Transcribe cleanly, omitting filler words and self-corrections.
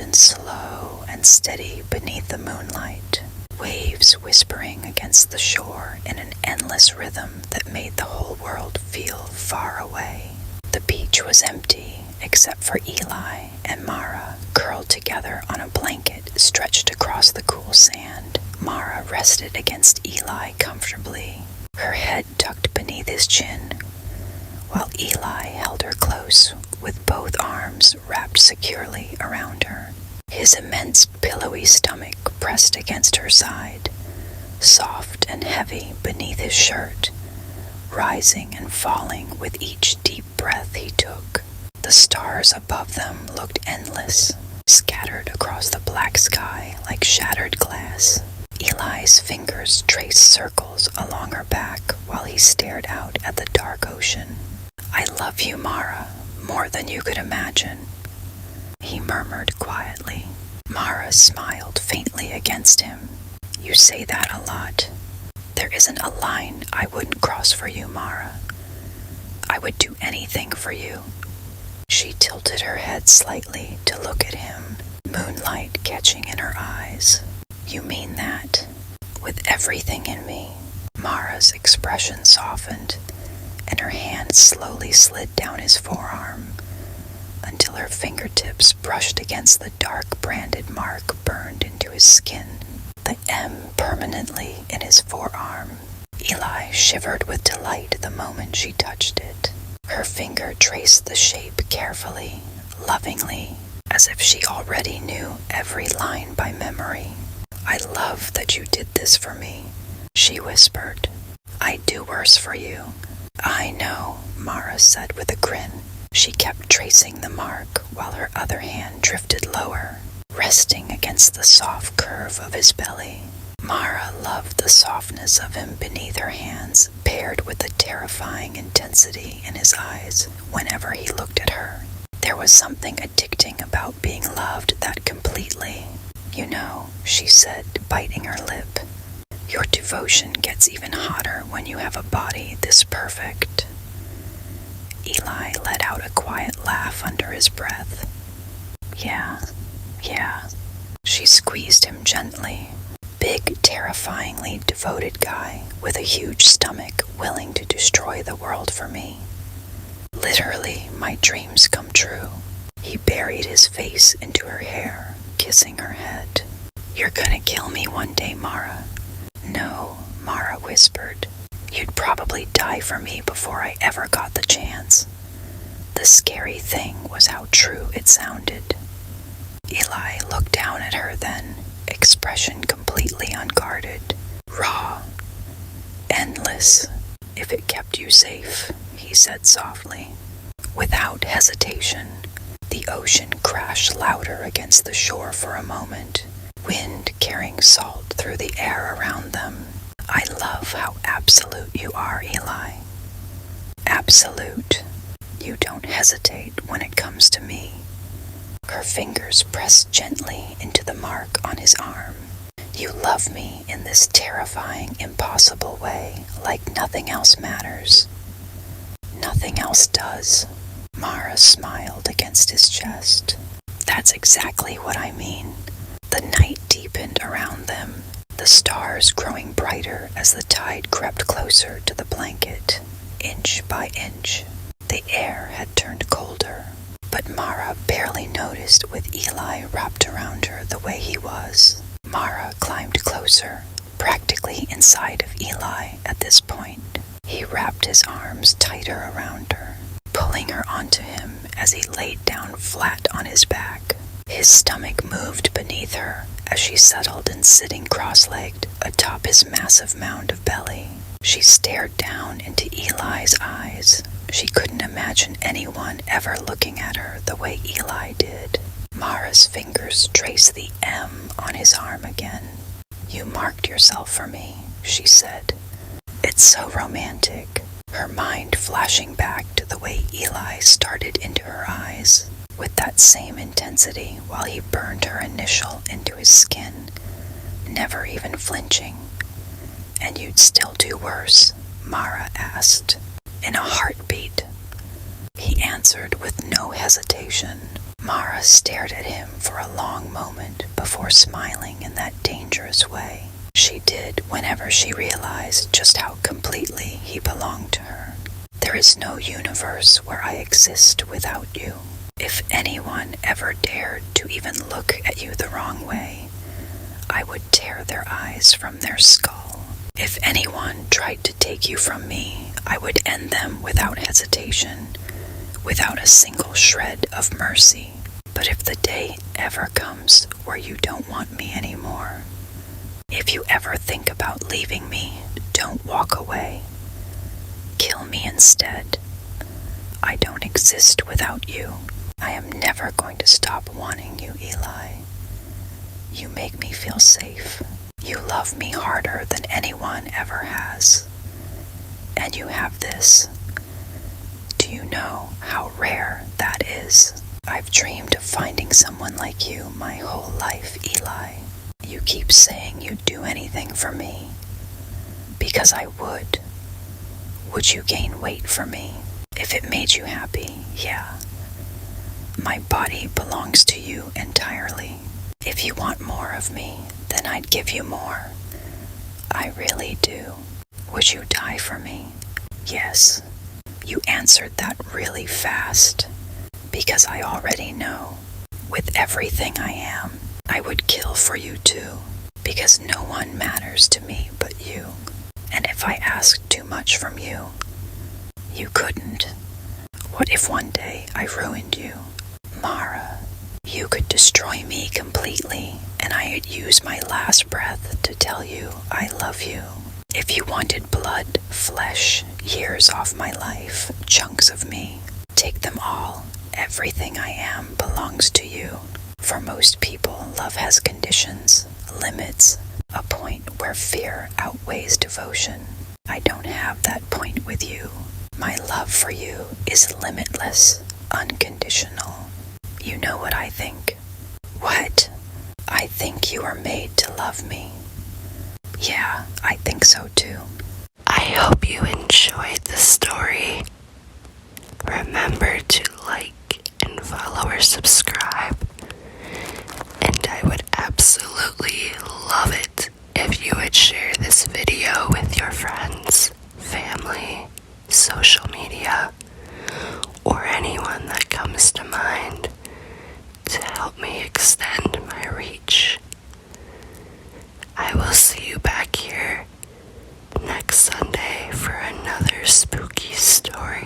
motion slow and steady beneath the moonlight, waves whispering against the shore in an endless rhythm that made the whole world feel far away. The beach was empty except for Eli and Mara, curled together on a blanket stretched across the cool sand. Mara rested against Eli comfortably, her head tucked beneath his chin, while Eli held her close with both arms wrapped securely around her. His immense pillowy stomach pressed against her side, soft and heavy beneath his shirt, rising and falling with each deep breath he took. The stars above them looked endless, scattered across the black sky like shattered glass. Eli's fingers traced circles along her back while he stared out at the dark ocean. "I love you, Mara, more than you could imagine," he murmured quietly. Mara smiled faintly against him. "You say that a lot. There isn't a line I wouldn't cross for you, Mara. I would do anything for you." She tilted her head slightly to look at him, moonlight catching in her eyes. "You mean that?" "With everything in me." Mara's expression softened, and her hand slowly slid down his forearm until her fingertips brushed against the dark branded mark burned into his skin, the M permanently in his forearm. Eli shivered with delight the moment she touched it. Her finger traced the shape carefully, lovingly, as if she already knew every line by memory. "I love that you did this for me," she whispered. "I'd do worse for you." "I know," Mara said with a grin. She kept tracing the mark while her other hand drifted lower, resting against the soft curve of his belly. Mara loved the softness of him beneath her hands, paired with the terrifying intensity in his eyes whenever he looked at her. There was something addicting about being loved that completely. "You know," she said, biting her lip, "your devotion gets even hotter when you have a body this perfect." Eli let out a quiet laugh under his breath. Yeah. She squeezed him gently. Big, terrifyingly devoted guy with a huge stomach willing to destroy the world for me. Literally, my dreams come true. He buried his face into her hair, kissing her head. "You're gonna kill me one day, Mara." "No," Mara whispered. "You'd probably die for me before I ever got the chance." The scary thing was how true it sounded. Eli looked down at her then, expression completely unguarded. "Raw. Endless. If it kept you safe," he said softly. Without hesitation, the ocean crashed louder against the shore for a moment, wind carrying salt through the air around them. "I love how absolute you are, Eli. Absolute. You don't hesitate when it comes to me." Her fingers pressed gently into the mark on his arm. "You love me in this terrifying, impossible way, like nothing else matters." "Nothing else does." Mara smiled against his chest. "That's exactly what I mean." The night deepened around them, the stars growing brighter as the tide crept closer to the blanket. Inch by inch, the air had turned colder, but Mara barely noticed with Eli wrapped around her the way he was. Mara climbed closer, practically inside of Eli at this point. He wrapped his arms tighter around her, pulling her onto him as he laid down flat on his back. His stomach moved beneath her as she settled in sitting cross-legged atop his massive mound of belly. She stared down into Eli's eyes. She couldn't imagine anyone ever looking at her the way Eli did. Mara's fingers traced the M on his arm again. "You marked yourself for me," she said. "It's so romantic," her mind flashing back to the way Eli started into her eyes, with that same intensity while he burned her initial into his skin, never even flinching. "And you'd still do worse?" Mara asked. "In a heartbeat." He answered with no hesitation. Mara stared at him for a long moment before smiling in that dangerous way she did whenever she realized just how completely he belonged to her. There is no universe where I exist without you. If anyone ever dared to even look at you the wrong way, I would tear their eyes from their skull. If anyone tried to take you from me, I would end them without hesitation, without a single shred of mercy. But if the day ever comes where you don't want me anymore, if you ever think about leaving me, don't walk away. Kill me instead. I don't exist without you. I am never going to stop wanting you, Eli. You make me feel safe. You love me harder than anyone ever has. And you have this. Do you know how rare that is? I've dreamed of finding someone like you my whole life, Eli. You keep saying you'd do anything for me. Because I would. Would you gain weight for me? If it made you happy, yeah. My body belongs to you entirely. If you want more of me, then I'd give you more. I really do. Would you die for me? Yes. You answered that really fast. Because I already know. With everything I am, I would kill for you too. Because no one matters to me but you. And if I asked too much from you, you couldn't. What if one day I ruined you? Mara, you could destroy me completely, and I'd use my last breath to tell you I love you. If you wanted blood, flesh, years off my life, chunks of me, take them all. Everything I am belongs to you. For most people, love has conditions, limits, a point where fear outweighs devotion. I don't have that point with you. My love for you is limitless, unconditional. You know what I think? What? I think you are made to love me. Yeah, I think so too. I hope you enjoyed the story. Remember to like and follow or subscribe. And I would absolutely love it if you would share this video with your friends, family, social media, or anyone that comes to mind to help me extend my reach. I will see you back here next Sunday for another spooky story.